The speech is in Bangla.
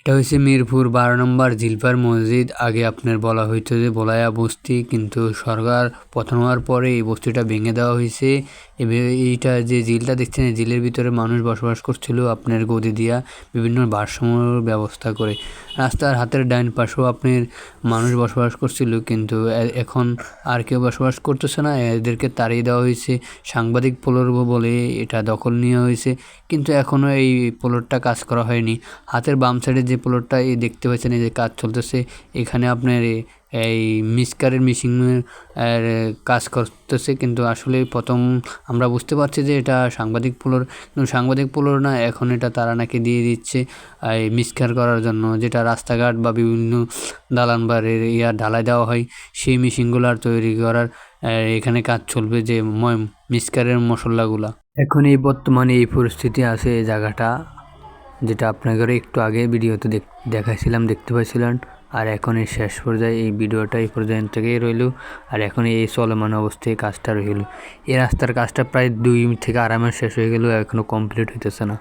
এটা হচ্ছে মিরপুর 12 নম্বর জিলপার মসজিদ। আগে আপনার বলা হইতো যে বলায়া বস্তি, কিন্তু সরকার পতন হওয়ার পরে এই বস্তিটা ভেঙে দেওয়া হয়েছে। এইটা যে ঝিলটা দেখছেন, এই ঝিলের ভিতরে মানুষ বসবাস করছিল আপনার গদি দিয়া বিভিন্ন ভারসাম্যর ব্যবস্থা করে। রাস্তার হাতের ডাইন পাশেও আপনার মানুষ বসবাস করছিল, কিন্তু এখন আর কেউ বসবাস করতেছে না। এদেরকে তাড়িয়ে দেওয়া হয়েছে। সাংবাদিক পোলর বলে এটা দখল নেওয়া হয়েছে, কিন্তু এখনও এই পোলরটা কাজ করা হয়নি। হাতের বাম সাইডে যে প্লটটা এই দেখতে পাচ্ছেন, এই যে কাজ চলতেছে, এখানে আপনার এই মিসকারের মেশিনের কাজ করতেছে। কিন্তু আসলে প্রথম আমরা বুঝতে পারছি যে এটা সাংবাদিক পোলর, কিন্তু সাংবাদিক পোলর না, এখন এটা তারা নাকি দিয়ে দিচ্ছে এই মিসকার করার জন্য, যেটা রাস্তাঘাট বা বিভিন্ন দালান বাড়ির ঢালাই দেওয়া হয় সেই মেশিনগুলার তৈরি করার এখানে কাজ চলবে, যে মিসকারের মশলাগুলা। এখন এই বর্তমানে এই পরিস্থিতি আছে এই জায়গাটা, যেটা আপনাদের একটু আগে ভিডিওতে দেখাইছিলাম, দেখতে পাইছিলেন। আর এখন এই শেষ পর্যায়ে এই ভিডিওটা এই পর্যন্ত থেকেই রইল। আর এখন এই চলমান অবস্থায় কাজটা রইল। এই রাস্তার কাজটা প্রায় 2 থেকে আড়াই মাস শেষ হয়ে গেল, এখনও কমপ্লিট হইতেছে না।